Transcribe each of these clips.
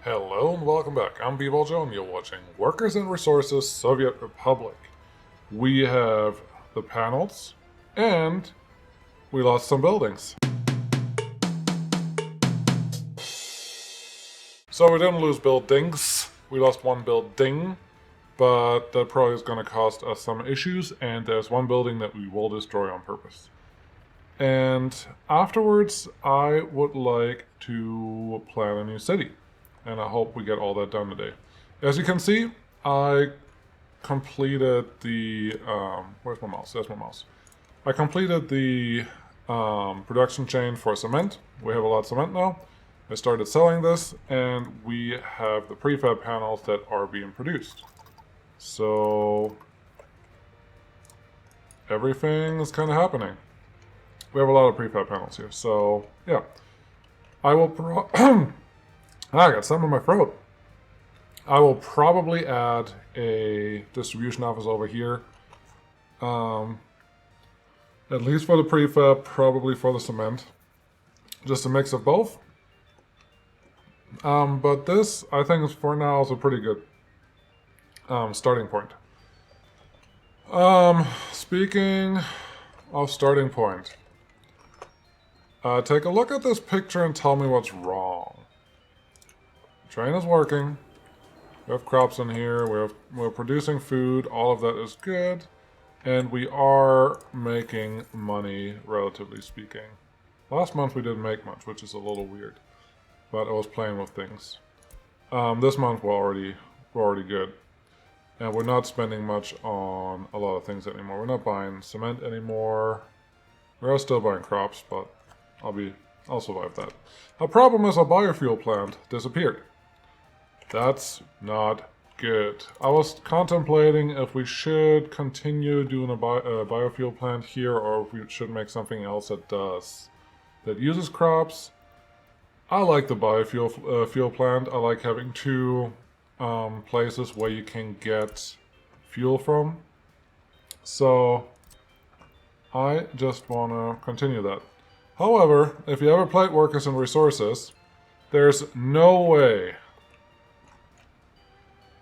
Hello and welcome back. I'm B-Ball and you're watching Workers and Resources Soviet Republic. We have the panels and we lost some buildings. So we didn't lose buildings, we lost one building, but that probably is going to cost us some issues, and there's one building that we will destroy on purpose. And afterwards, I would like to plan a new city. And I hope we get all that done today. As you can see, I completed the... where's my mouse? There's my mouse. I completed the production chain for cement. We have a lot of cement now. I started selling this, and we have the prefab panels that are being produced. So everything is kind of happening. We have a lot of prefab panels here. So yeah, I will... I got something in my throat. I will probably add a distribution office over here. At least for the prefab, probably for the cement. Just a mix of both. But this, I think, is for now is a pretty good starting point. Speaking of starting point, take a look at this picture and tell me what's wrong. Train is working. We have crops in here. We're producing food. All of that is good. And we are making money, relatively speaking. Last month we didn't make much, which is a little weird. But I was playing with things. This month we're already good. And we're not spending much on a lot of things anymore. We're not buying cement anymore. We are still buying crops, but I'll survive that. The problem is our biofuel plant disappeared. That's not good. I was contemplating if we should continue doing a biofuel plant here, or if we should make something else that uses crops. I like the biofuel fuel plant. I like having two places where you can get fuel from. So I just want to continue that. However, if you ever played Workers and Resources, there's no way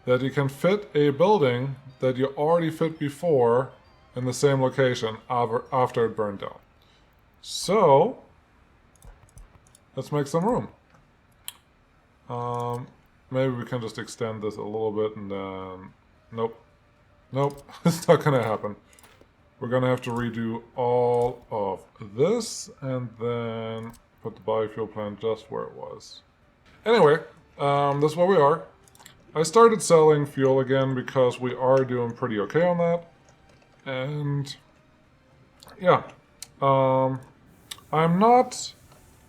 that you can fit a building that you already fit before in the same location after it burned down. So, let's make some room. Maybe we can just extend this a little bit and then... Nope, it's not gonna happen. We're gonna have to redo all of this and then put the biofuel plant just where it was. Anyway, this is where we are. I started selling fuel again because we are doing pretty okay on that. And yeah, I'm not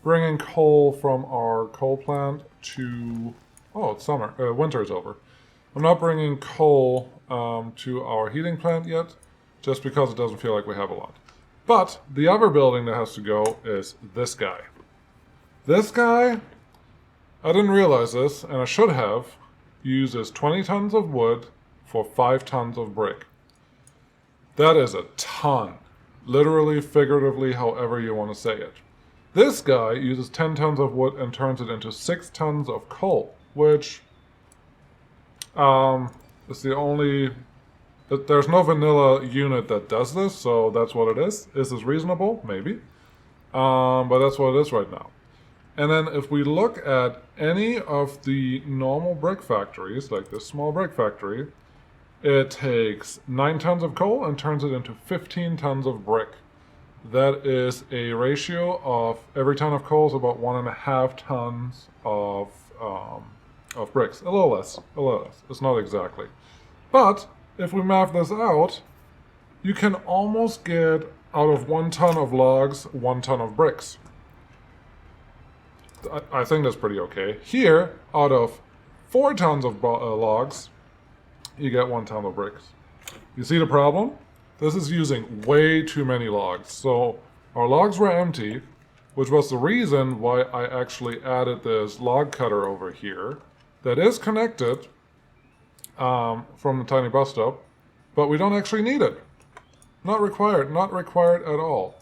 bringing coal from our coal plant to... Oh, it's summer. Winter is over. I'm not bringing coal to our heating plant yet, just because it doesn't feel like we have a lot. But the other building that has to go is this guy. This guy, I didn't realize this, and I should have, uses 20 tons of wood for 5 tons of brick. That is a ton. Literally, figuratively, however you want to say it. This guy uses 10 tons of wood and turns it into 6 tons of coal, which is the only... There's no vanilla unit that does this, so that's what it is. Is this reasonable? Maybe. But that's what it is right now. And then if we look at any of the normal brick factories, like this small brick factory, it takes 9 tons of coal and turns it into 15 tons of brick. That is a ratio of every ton of coal is about 1.5 tons of bricks. A little less. It's not exactly. But if we map this out, you can almost get out of 1 ton of logs, 1 ton of bricks. I think that's pretty okay. Here, out of 4 tons of logs, you get 1 ton of bricks. You see the problem? This is using way too many logs. So our logs were empty, which was the reason why I actually added this log cutter over here that is connected from the tiny bus stop, but we don't actually need it. Not required at all.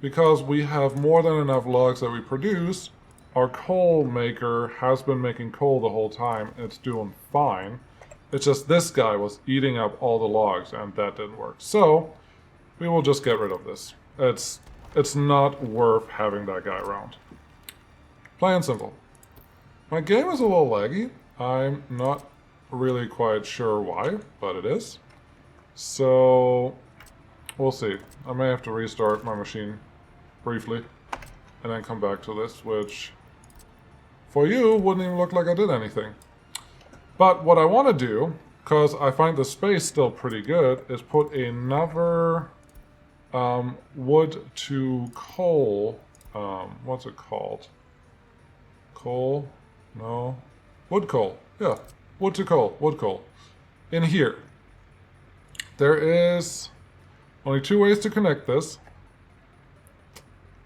Because we have more than enough logs that we produce, our coal maker has been making coal the whole time, and it's doing fine. It's just this guy was eating up all the logs, and that didn't work. So we will just get rid of this. It's not worth having that guy around. Plain and simple. My game is a little laggy. I'm not really quite sure why, but it is. So we'll see. I may have to restart my machine briefly and then come back to this, which for you wouldn't even look like I did anything. But what I want to do, because I find the space still pretty good, is put another wood to coal. What's it called? Coal? No. Wood coal. Yeah. Wood to coal. Wood coal. In here. There is only 2 ways to connect this.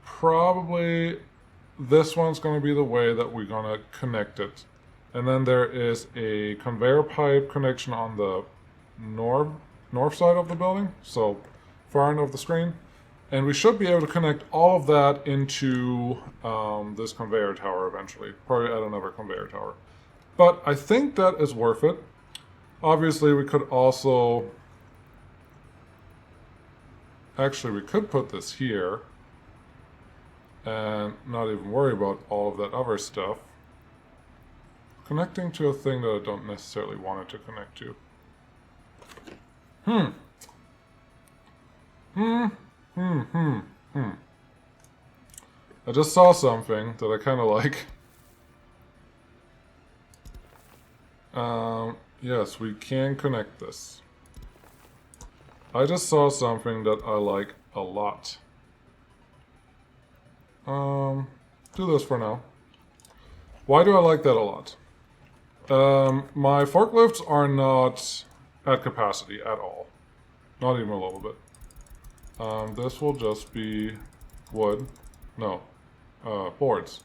Probably this one's going to be the way that we're going to connect it. And then there is a conveyor pipe connection on the north side of the building, so far end of the screen. And we should be able to connect all of that into this conveyor tower eventually. Probably add another conveyor tower. But I think that is worth it. Obviously, we could also... Actually, we could put this here and not even worry about all of that other stuff. Connecting to a thing that I don't necessarily want it to connect to. I just saw something that I kind of like. Yes, we can connect this. I just saw something that I like a lot. Do this for now. Why do I like that a lot? My forklifts are not at capacity at all. Not even a little bit. This will just be wood. No. Boards.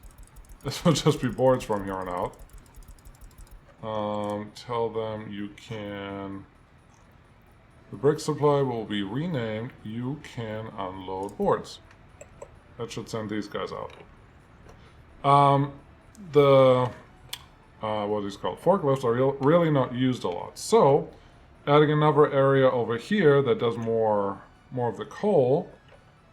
This will just be boards from here on out. Tell them you can... The brick supply will be renamed. You can unload boards. That should send these guys out. What is called forklifts are really not used a lot. So, adding another area over here that does more of the coal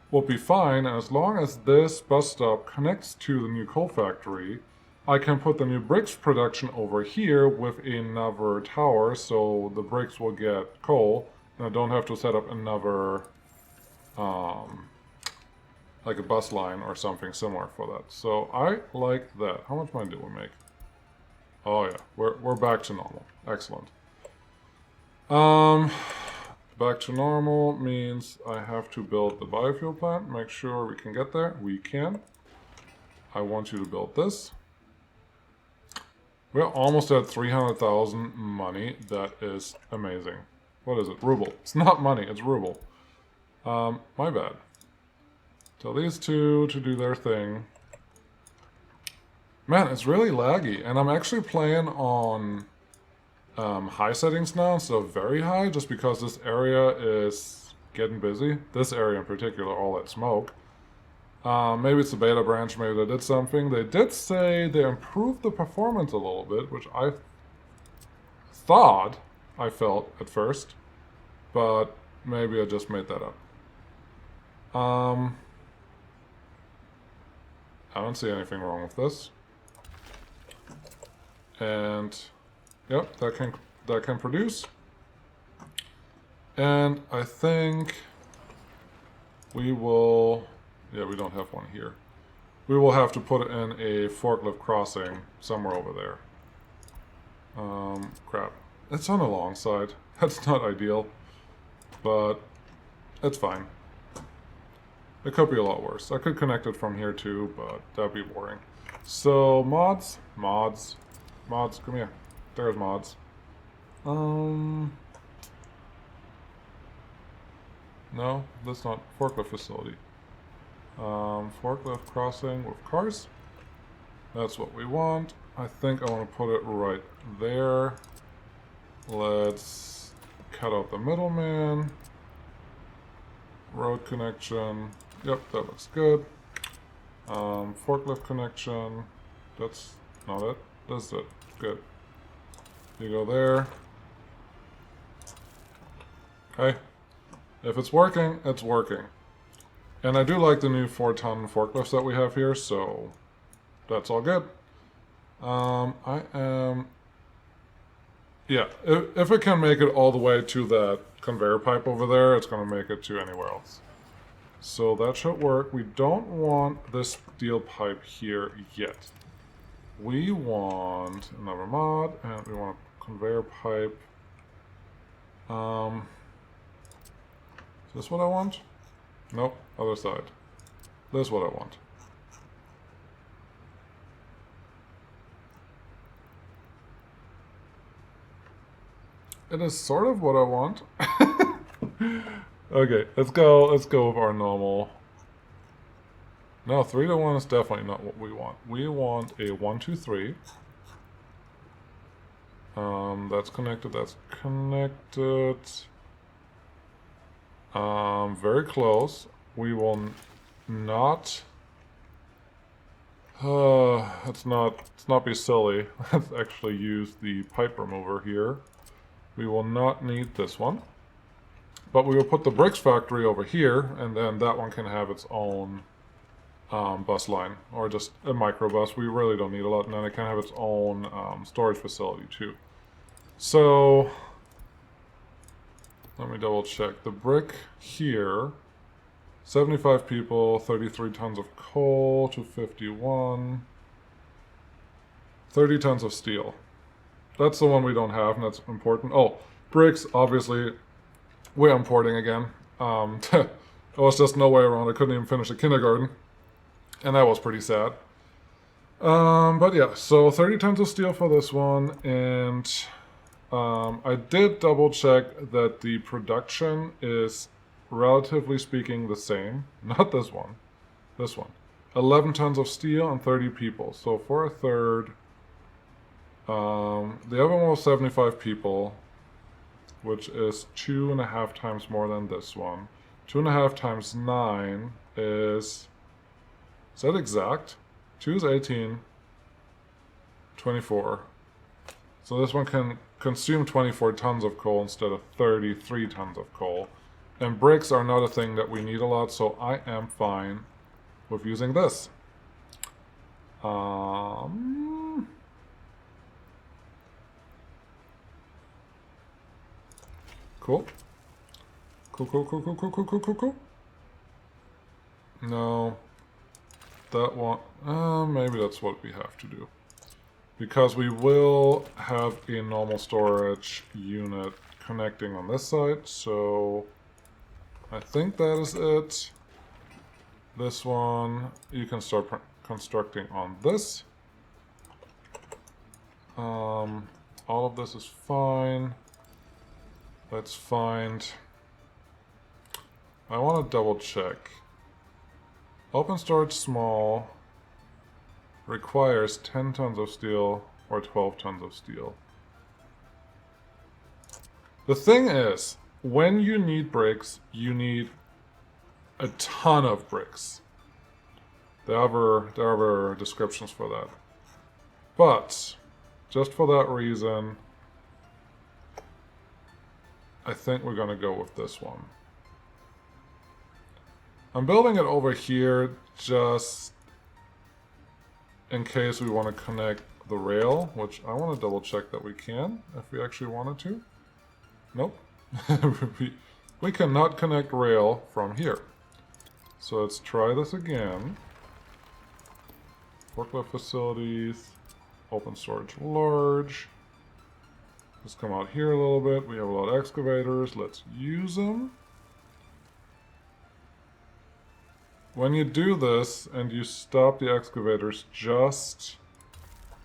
will be fine. And as long as this bus stop connects to the new coal factory, I can put the new bricks production over here with another tower, so the bricks will get coal, and I don't have to set up another, like a bus line or something similar for that. So I like that. How much money did we make? Oh yeah, we're back to normal. Excellent. Back to normal means I have to build the biofuel plant. Make sure we can get there. We can. I want you to build this. We're almost at 300,000 money. That is amazing. What is it? Ruble. It's not money, it's ruble. My bad. Tell these two to do their thing. Man, it's really laggy. And I'm actually playing on high settings now instead of very high, just because this area is getting busy. This area in particular, all that smoke. Maybe it's the beta branch, maybe they did something. They did say they improved the performance a little bit, which I thought I felt at first, but maybe I just made that up. I don't see anything wrong with this. And yep, that can produce. And I think we will... Yeah, we don't have one here. We will have to put it in a forklift crossing somewhere over there. Crap. It's on the long side. That's not ideal. But it's fine. It could be a lot worse. I could connect it from here too, but that'd be boring. So, mods, come here. There's mods. No, that's not forklift facility. Forklift crossing with cars. That's what we want. I think I want to put it right there. Let's cut out the middleman. Road connection. Yep, that looks good. Forklift connection. That's not it. That's it. Good. You go there. Okay. If it's working, it's working. And I do like the new 4-ton forklifts that we have here, so that's all good. I am... Yeah, if it can make it all the way to that conveyor pipe over there, it's going to make it to anywhere else. So that should work. We don't want this steel pipe here yet. We want another mod, and we want a conveyor pipe. Is this what I want? Nope, other side. This is what I want. It is sort of what I want. Okay, let's go with our normal. No, 3 to 1 is definitely not what we want. We want a 1, 2, 3. That's connected, that's connected. Very close. We will not... let's not be silly. Let's actually use the pipe remover here. We will not need this one. But we will put the bricks factory over here, and then that one can have its own bus line, or just a micro bus. We really don't need a lot, and then it can have its own storage facility too. So, let me double check. The brick here, 75 people, 33 tons of coal, 251, 30 tons of steel. That's the one we don't have, and that's important. Oh, bricks, obviously, we're importing again. There was just no way around. I couldn't even finish the kindergarten, and that was pretty sad. But yeah, so 30 tons of steel for this one, and I did double check that the production is, relatively speaking, the same. Not this one. This one. 11 tons of steel and 30 people. So for a third... the other one was 75 people, which is 2.5 times more than this one. 2.5 times 9 is that exact? 2 is 18, 24. So this one can consume 24 tons of coal instead of 33 tons of coal. And bricks are not a thing that we need a lot, so I am fine with using this. Cool. Cool. No. That one... maybe that's what we have to do. Because we will have a normal storage unit connecting on this side, so... I think that is it. This one, you can start constructing on this. All of this is fine. Let's find... I want to double check. Open storage small requires 10 tons of steel or 12 tons of steel. The thing is, when you need bricks, you need a ton of bricks. There are descriptions for that. But, just for that reason, I think we're going to go with this one. I'm building it over here just in case we want to connect the rail, which I want to double check that we can, if we actually wanted to. Nope. we cannot connect rail from here. So let's try this again. Forklift facilities, open storage large. Let's come out here a little bit. We have a lot of excavators. Let's use them. When you do this and you stop the excavators just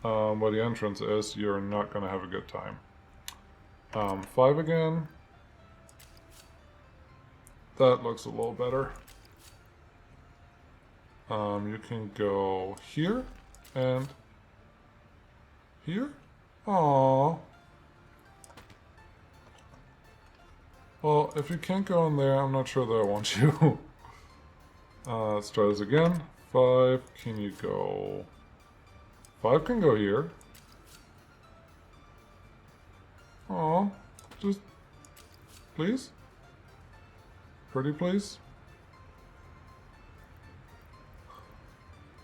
where the entrance is, you're not going to have a good time. 5 again. That looks a little better. You can go here and here. Aww. Well, if you can't go in there, I'm not sure that I want you. Let's try this again. 5. Can you go 5 can go here. Oh, just please? Pretty please?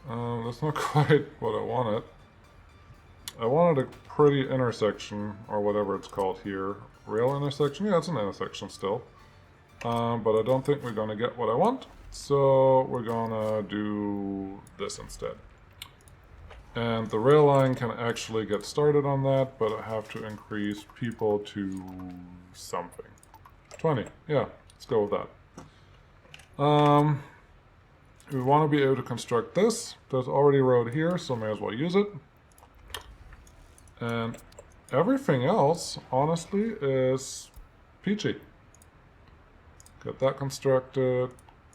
That's not quite what I wanted. I wanted a pretty intersection, or whatever it's called here. Rail intersection? Yeah, it's an intersection still. But I don't think we're gonna get what I want. So we're gonna do this instead. And the rail line can actually get started on that, but I have to increase people to something. 20, yeah, let's go with that. We want to be able to construct this. There's already a road here, so may as well use it. And everything else, honestly, is peachy. Get that constructed.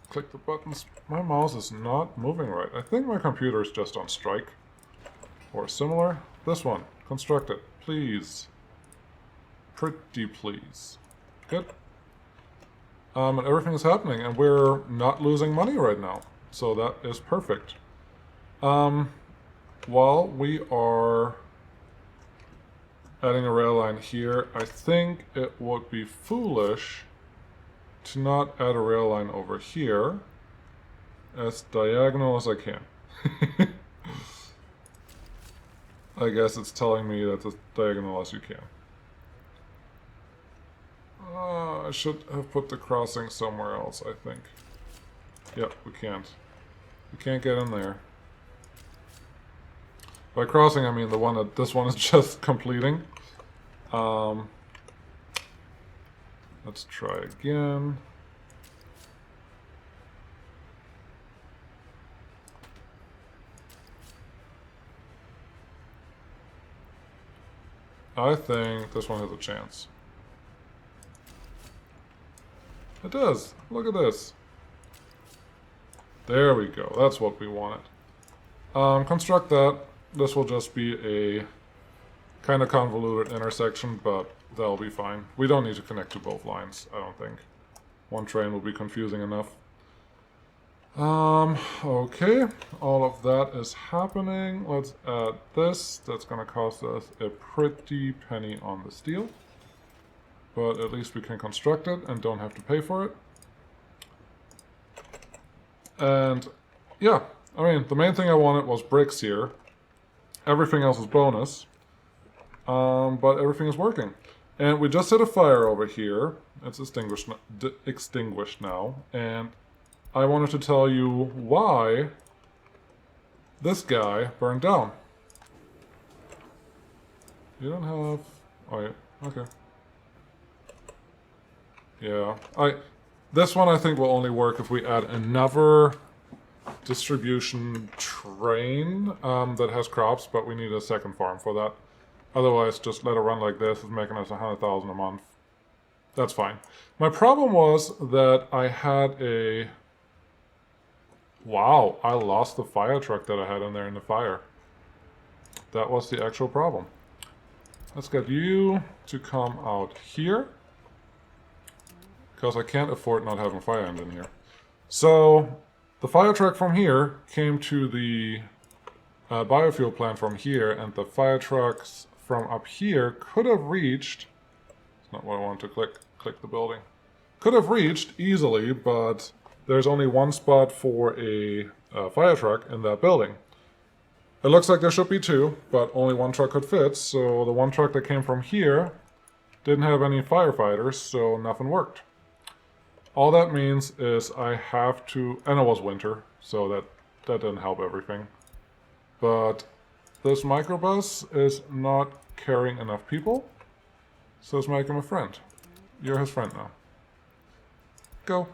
Click the buttons. My mouse is not moving right. I think my computer is just on strike. Or similar. This one. Construct it. Please. Pretty please. Good. And everything is happening, and we're not losing money right now. So that is perfect. While we are adding a rail line here, I think it would be foolish to not add a rail line over here as diagonal as I can. I guess it's telling me that's as diagonal as you can. I should have put the crossing somewhere else, I think. Yep, we can't. We can't get in there. By crossing, I mean the one that this one is just completing. Let's try again. I think this one has a chance. It does. Look at this. There we go. That's what we wanted. Construct that. This will just be a kind of convoluted intersection, but that'll be fine. We don't need to connect to both lines, I don't think. One train will be confusing enough. Okay. All of that is happening. Let's add this. That's going to cost us a pretty penny on the steel. But at least we can construct it and don't have to pay for it. And yeah, I mean, the main thing I wanted was bricks here. Everything else is bonus. But everything is working. And we just set a fire over here. It's extinguished now. And I wanted to tell you why this guy burned down. You don't have... Oh, yeah. Okay. Yeah. This one I think will only work if we add another distribution train that has crops, but we need a second farm for that. Otherwise, just let it run like this. It's making us 100,000 a month. That's fine. My problem was that I had a... Wow, I lost the fire truck that I had in there in the fire. That was the actual problem. Let's get you to come out here. Because I can't afford not having a fire engine here. So, the fire truck from here came to the biofuel plant from here, and the fire trucks from up here could have reached... It's not what I wanted to click the building. Could have reached easily, but there's only one spot for a fire truck in that building. It looks like there should be two, but only one truck could fit, so the one truck that came from here didn't have any firefighters, so nothing worked. All that means is I have to... And it was winter, so that didn't help everything. But this microbus is not carrying enough people, so let's make him a friend. You're his friend now. Go.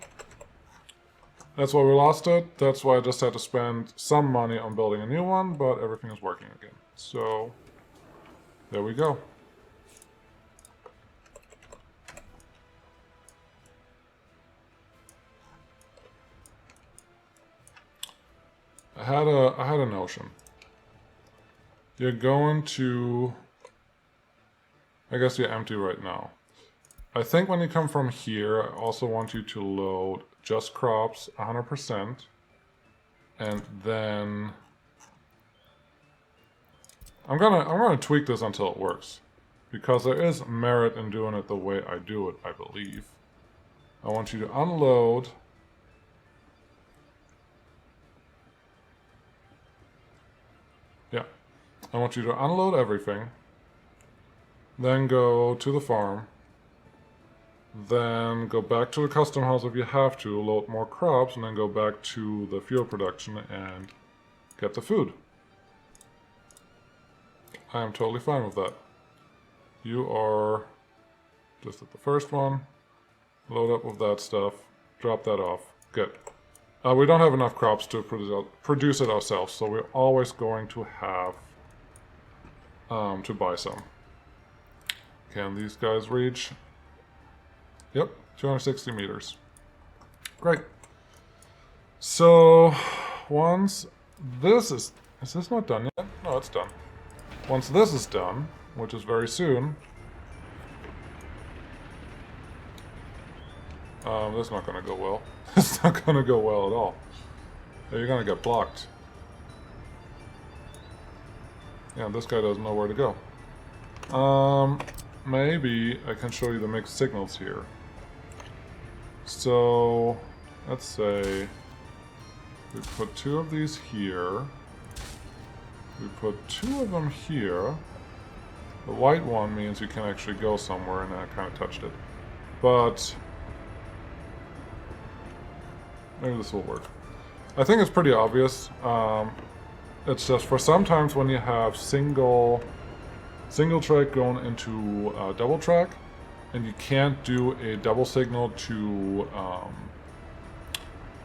That's why we lost it. That's why I just had to spend some money on building a new one, but everything is working again. So, there we go. I had a notion. You're going to... I guess you're empty right now. I think when you come from here, I also want you to load just crops 100%. And then I'm gonna tweak this until it works, because there is merit in doing it the way I do it, I believe. I want you to unload. Yeah. I want you to unload everything. Then go to the farm. Then go back to the custom house if you have to, load more crops, and then go back to the fuel production and get the food. I am totally fine with that. You are just at the first one. Load up with that stuff. Drop that off. Good. We don't have enough crops to produce it ourselves, so we're always going to have to buy some. Can these guys reach? Yep, 260 meters. Great. So, once this is this not done yet? No, it's done. Once this is done, which is very soon, this is not going to go well. It's not going to go well at all. You're going to get blocked. Yeah, this guy doesn't know where to go. Maybe I can show you the mixed signals here. So, let's say we put 2 of these here. We put 2 of them here. The white one means you can actually go somewhere, and I kind of touched it. But maybe this will work. I think it's pretty obvious. It's just for sometimes when you have single track going into double track, and you can't do a double signal to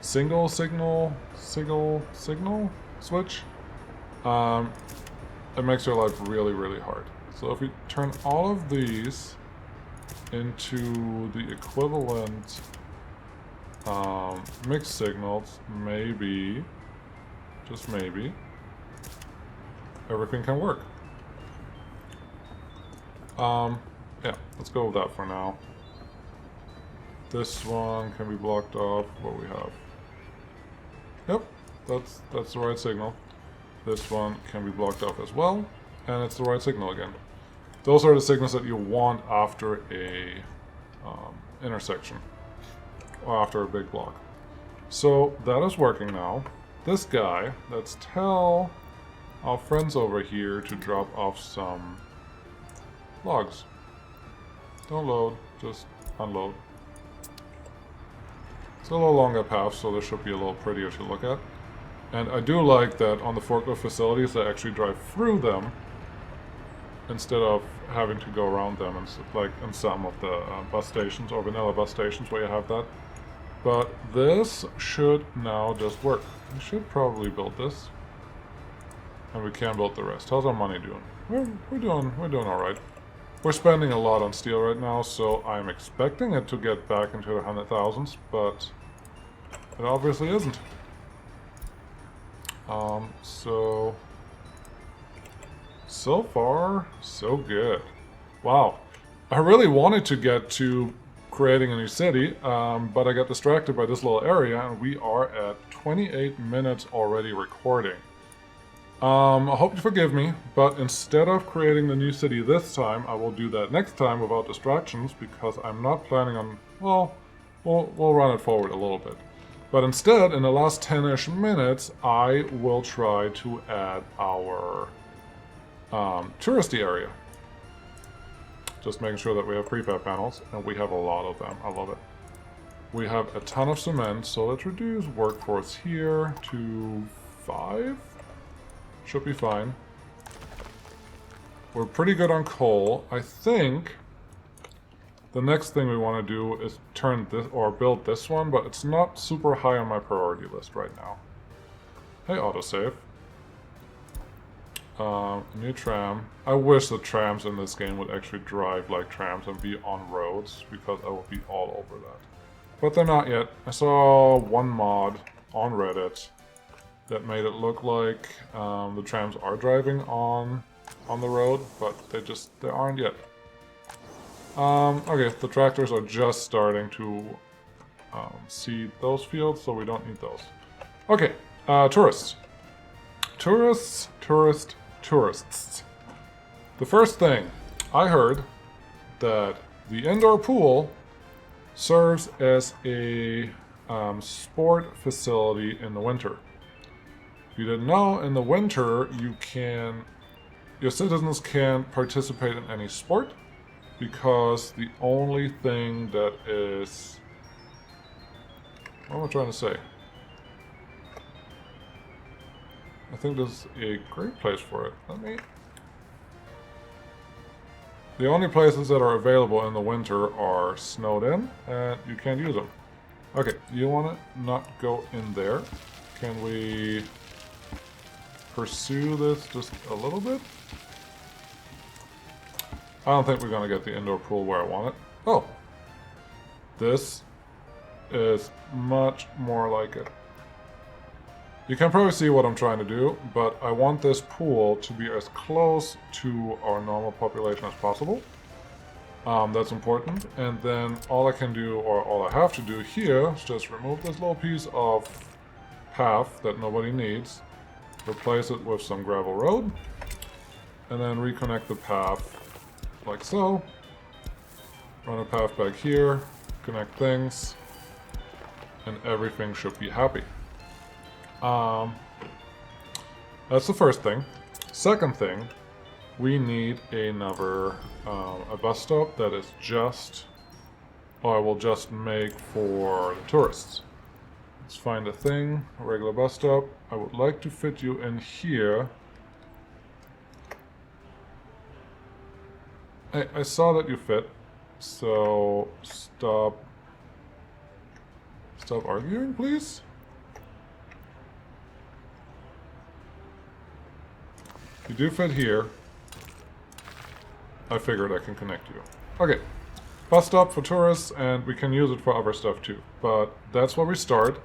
single signal switch, it makes your life really, really hard. So if we turn all of these into the equivalent mixed signals, maybe, just maybe, everything can work. Yeah, let's go with that for now. This one can be blocked off. What we have? Yep, that's the right signal. This one can be blocked off as well, and it's the right signal again. Those are the signals that you want after a intersection, or after a big block. So that is working now. This guy, let's tell our friends over here to drop off some logs. Don't load, just unload. It's a little longer path, so this should be a little prettier to look at. And I do like that on the forklift facilities, they actually drive through them instead of having to go around them, and like in some of the bus stations or vanilla bus stations where you have that. But this should now just work. We should probably build this, and we can build the rest. How's our money doing? We're doing all right. We're spending a lot on steel right now, so I'm expecting it to get back into the 100,000s, but it obviously isn't. So far, so good. Wow. I really wanted to get to creating a new city, but I got distracted by this little area, and we are at 28 minutes already recording. I hope you forgive me, but instead of creating the new city this time, I will do that next time without distractions, because I'm not planning on, well, we'll run it forward a little bit. But instead, in the last 10-ish minutes, I will try to add our touristy area. Just making sure that we have prefab panels, and we have a lot of them. I love it. We have a ton of cement, so let's reduce workforce here to 5. Should be fine. We're pretty good on coal. I think the next thing we want to do is turn this, or build this one, but it's not super high on my priority list right now. Hey, autosave. New tram. I wish the trams in this game would actually drive like trams and be on roads, because I would be all over that. But they're not yet. I saw one mod on Reddit that made it look like the trams are driving on the road, but they aren't yet. Okay, the tractors are just starting to seed those fields, so we don't need those. Okay, tourists. Tourists. The first thing, I heard that the indoor pool serves as a sport facility in the winter. If you didn't know, in the winter your citizens can't participate in any sport because the only thing that is... What am I trying to say? I think this is a great place for it. The only places that are available in the winter are snowed in, and you can't use them. Okay, you want to not go in there. Can we pursue this just a little bit? I don't think we're going to get the indoor pool where I want it. Oh! This is much more like it. You can probably see what I'm trying to do, but I want this pool to be as close to our normal population as possible. That's important. And then all I can do, or all I have to do here, is just remove this little piece of path that nobody needs, replace it with some gravel road, and then reconnect the path like so. Run a path back here, connect things, and everything should be happy. That's the first thing. Second thing, we need another a bus stop that is just, or I will just make for the tourists. Let's find a thing, a regular bus stop. I would like to fit you in here. I saw that you fit, so stop arguing, please. You do fit here. I figured I can connect you. Okay, bus stop for tourists, and we can use it for other stuff too. But that's where we start.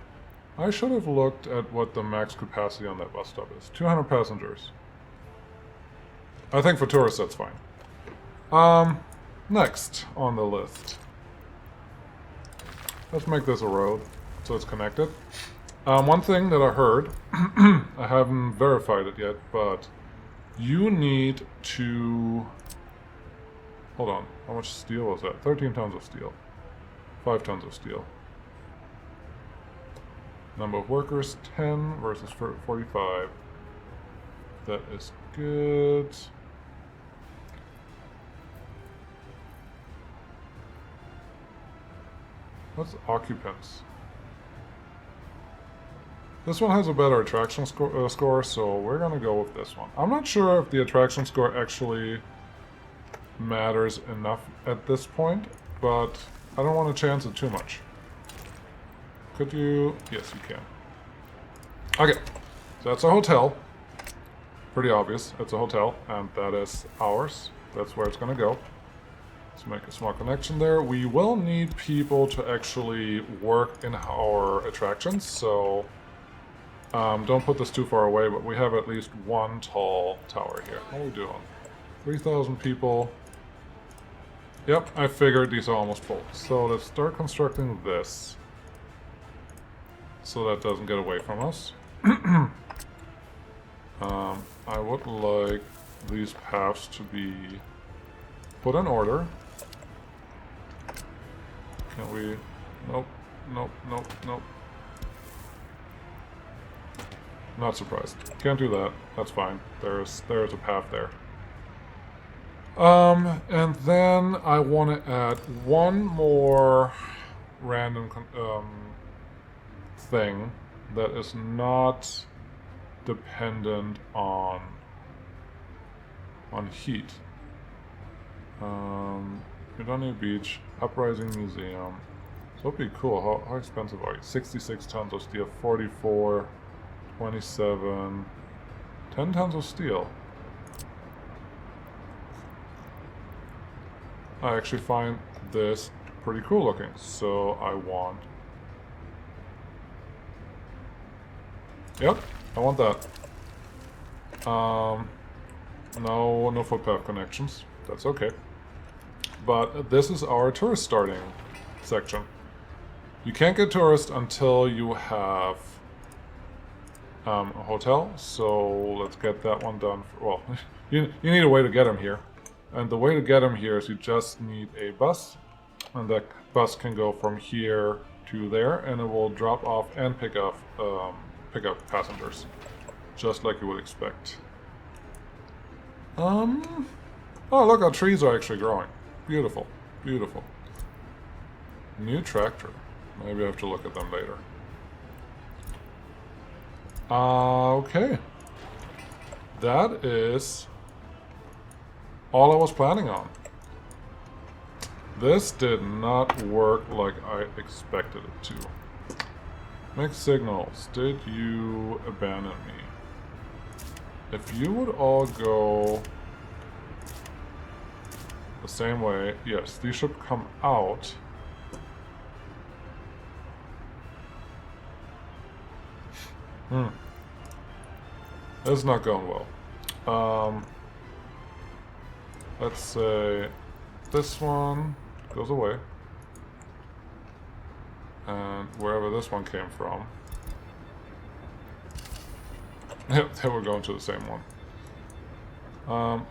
I should have looked at what the max capacity on that bus stop is. 200 passengers. I think for tourists that's fine. Next on the list. Let's make this a road so it's connected. One thing that I heard, I haven't verified it yet, but you need to... Hold on, how much steel was that? 13 tons of steel. 5 tons of steel. Number of workers, 10 versus 45. That is good. What's occupants? This one has a better attraction score, so we're gonna go with this one. I'm not sure if the attraction score actually matters enough at this point, but I don't want to chance it too much. Could you? Yes, you can. Okay, so that's a hotel. Pretty obvious, it's a hotel, and that is ours. That's where it's gonna go. Let's make a small connection there. We will need people to actually work in our attractions, so don't put this too far away, but we have at least one tall tower here. How are we doing? 3,000 people. Yep, I figured these are almost full. So let's start constructing this, so that doesn't get away from us. I would like these paths to be put in order. Can we? Nope, nope, nope, nope. Not surprised. Can't do that. That's fine. There's a path there. And then I want to add one more random thing that is not dependent on heat. Redonia Beach, Uprising Museum. So it'd be cool. How expensive are you? 66 tons of steel, 44, 27, 10 tons of steel. I actually find this pretty cool looking, so I want... Yep, I want that. No footpath connections. That's okay. But this is our tourist starting section. You can't get tourists until you have a hotel, so let's get that one done. Well, You need a way to get them here. And the way to get them here is you just need a bus. And that bus can go from here to there, and it will drop off and pick up passengers. Just like you would expect. Oh, look, our trees are actually growing. Beautiful. Beautiful. New tractor. Maybe I have to look at them later. Okay. That is all I was planning on. This did not work like I expected it to. Mixed signals. Did you abandon me? If you would all go the same way, yes, these should come out. This is not going well. Let's say this one goes away. And wherever this one came from. Yep, they were going to the same one.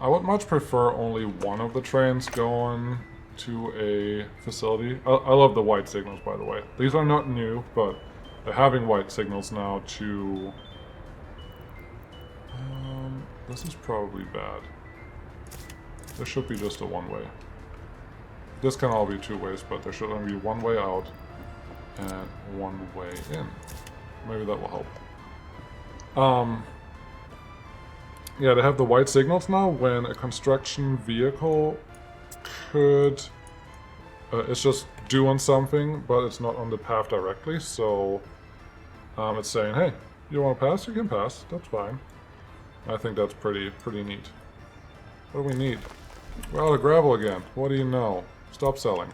I would much prefer only one of the trains going to a facility. I love the white signals, by the way. These are not new, but they're having white signals now to... this is probably bad. There should be just a one-way. This can all be two ways, but there should only be one way out and one way in. Maybe that will help. Yeah, they have the white signals now when a construction vehicle could... it's just doing something, but it's not on the path directly, so... it's saying, hey, you want to pass? You can pass. That's fine. I think that's pretty neat. What do we need? We're out of gravel again. What do you know? Stop selling.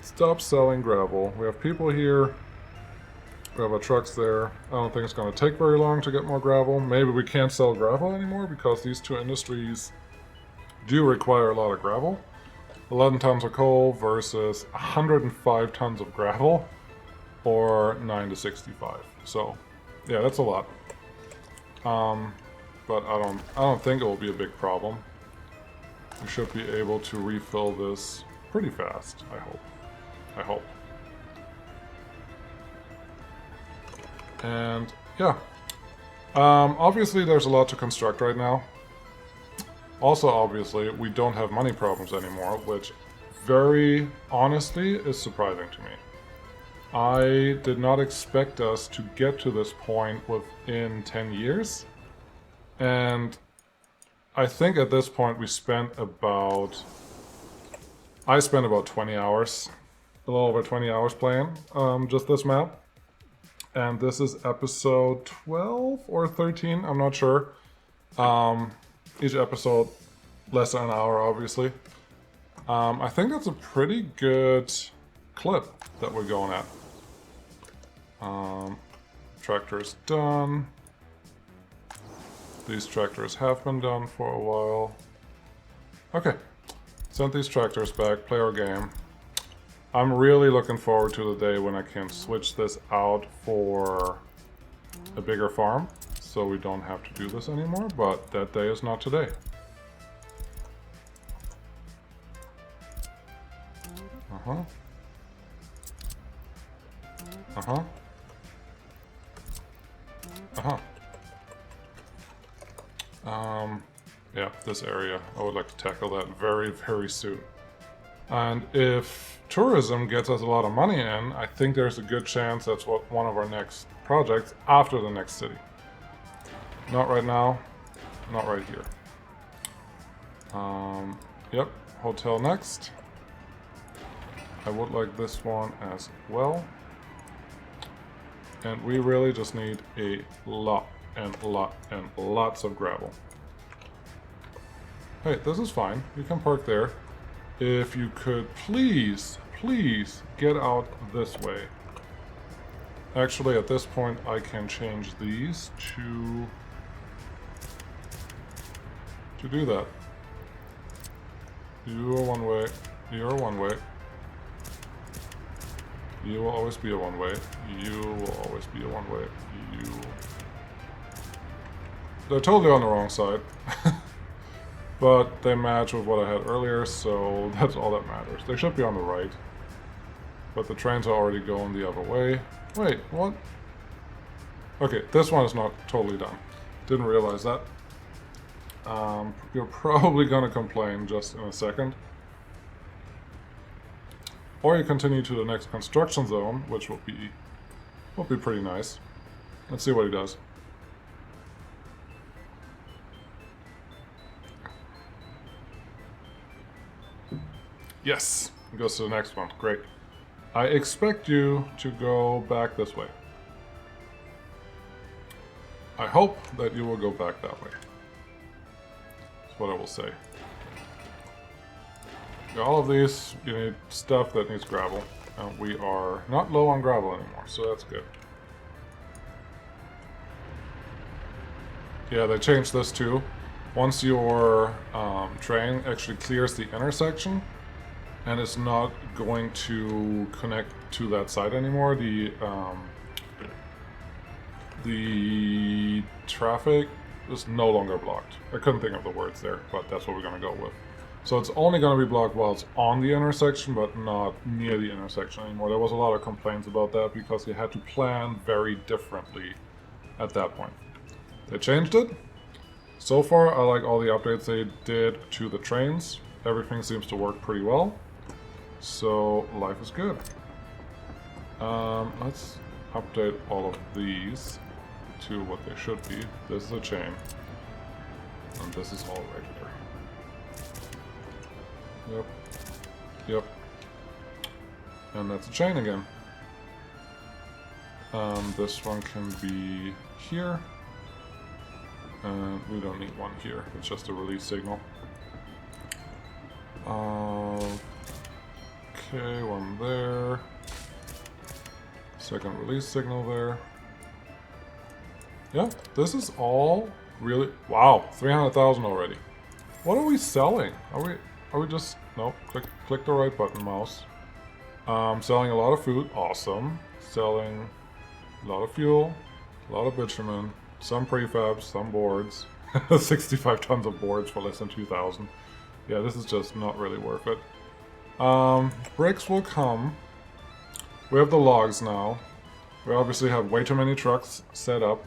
Stop selling gravel. We have people here. We have our trucks there. I don't think it's going to take very long to get more gravel. Maybe we can't sell gravel anymore because these two industries do require a lot of gravel. 11 tons of coal versus 105 tons of gravel, or 9 to 65. So, yeah, that's a lot. But I don't think it will be a big problem. We should be able to refill this pretty fast, I hope. I hope. And, yeah. Obviously, there's a lot to construct right now. Also, obviously, we don't have money problems anymore, which, very honestly, is surprising to me. I did not expect us to get to this point within 10 years. And I think at this point we spent about... I spent about 20 hours. A little over 20 hours playing just this map. And this is episode 12 or 13, I'm not sure. Each episode less than an hour, obviously. I think that's a pretty good clip that we're going at. Tractor's done. These tractors have been done for a while. Okay, send these tractors back, play our game. I'm really looking forward to the day when I can switch this out for a bigger farm, so we don't have to do this anymore, but that day is not today. Uh-huh. Uh-huh. Uh-huh. Yeah, this area. I would like to tackle that very, very soon. And if tourism gets us a lot of money in, I think there's a good chance that's what one of our next projects after the next city. Not right now, not right here. Yep, hotel next. I would like this one as well. And we really just need a lot and lots of gravel. Hey, this is fine. You can park there. If you could please get out this way. Actually, at this point, I can change these to do that. You are one way. You are one way. You will always be a one way. You will always be a one way. You. they're totally on the wrong side. But they match with what I had earlier, so that's all that matters. They should be on the right. But the trains are already going the other way. Wait, what? Okay, this one is not totally done. Didn't realize that. You're probably gonna complain just in a second. Or you continue to the next construction zone, which will be pretty nice. Let's see what he does. Yes, he goes to the next one. Great. I expect you to go back this way. I hope that you will go back that way. That's what I will say. All of these, you need stuff that needs gravel. And we are not low on gravel anymore, so that's good. Yeah, they changed this too. Once your train actually clears the intersection, and it's not going to connect to that side anymore, the traffic is no longer blocked. I couldn't think of the words there, but that's what we're going to go with. So it's only going to be blocked while it's on the intersection, but not near the intersection anymore. There was a lot of complaints about that because you had to plan very differently at that point. They changed it. So far, I like all the updates they did to the trains. Everything seems to work pretty well. So life is good. Let's update all of these to what they should be. This is a chain. And this is all regular. Yep. Yep. And that's a chain again. This one can be here. And we don't need one here. It's just a release signal. Okay, one there. Second release signal there. Yeah, this is all really... Wow, 300,000 already. What are we selling? Are we just... Nope, click the right button, mouse. Selling a lot of food, awesome. Selling a lot of fuel, a lot of bitumen, some prefabs, some boards. 65 tons of boards for less than 2,000. Yeah, this is just not really worth it. Bricks will come. We have the logs now. We obviously have way too many trucks set up.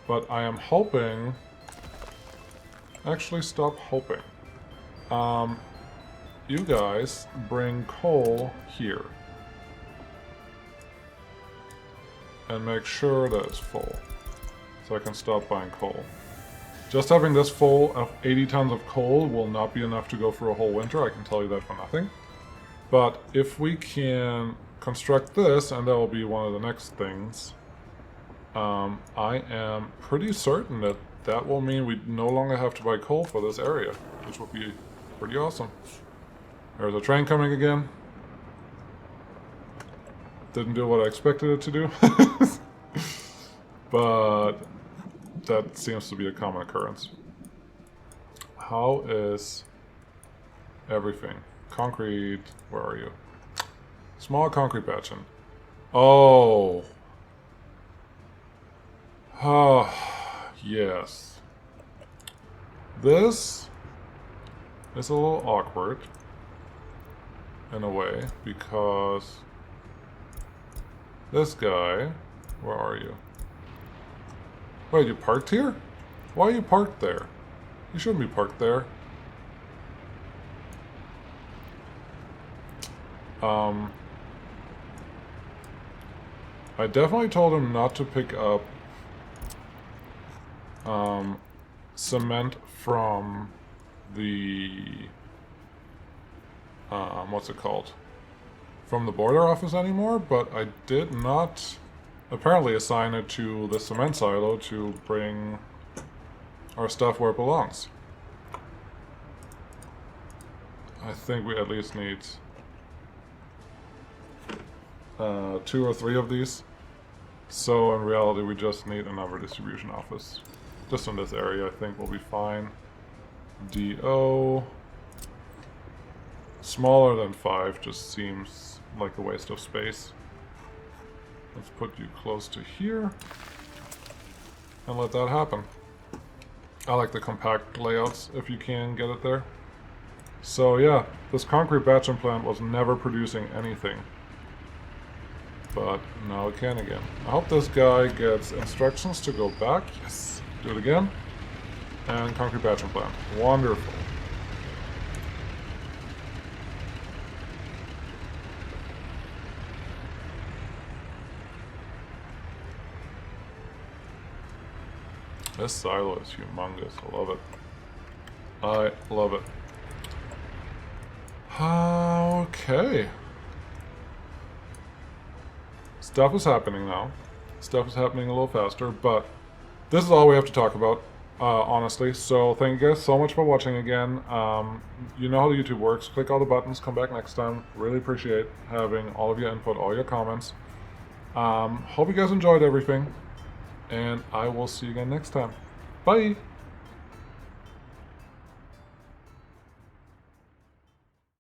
But I am hoping... Actually, stop hoping. You guys bring coal here. And make sure that it's full. So I can stop buying coal. Just having this full of 80 tons of coal will not be enough to go for a whole winter, I can tell you that for nothing. But if we can construct this, and that will be one of the next things, I am pretty certain that that will mean we no longer have to buy coal for this area, which will be pretty awesome. There's a train coming again. Didn't do what I expected it to do. But that seems to be a common occurrence. How is everything? Concrete, where are you? Small concrete patching. Oh. Ah, yes. This is a little awkward in a way because this guy, where are you? Wait, you parked here? Why are you parked there? You shouldn't be parked there. I definitely told him not to pick up cement from the what's it called? From the border office anymore, but I did not apparently assign it to the cement silo to bring our stuff where it belongs. I think we at least need 2 or 3 of these. So in reality we just need another distribution office. Just in this area I think we'll be fine. DO. Smaller than 5 just seems like a waste of space. Let's put you close to here and let that happen. I like the compact layouts if you can get it there. So yeah, this concrete batching plant was never producing anything. But now it can again. I hope this guy gets instructions to go back. Yes. Do it again. And concrete batching plant. Wonderful. This silo is humongous. I love it. I love it. Okay. Stuff is happening now. Stuff is happening a little faster, but this is all we have to talk about, honestly. So thank you guys so much for watching again. You know how the YouTube works. Click all the buttons. Come back next time. Really appreciate having all of your input, all your comments. Hope you guys enjoyed everything. And I will see you again next time. Bye!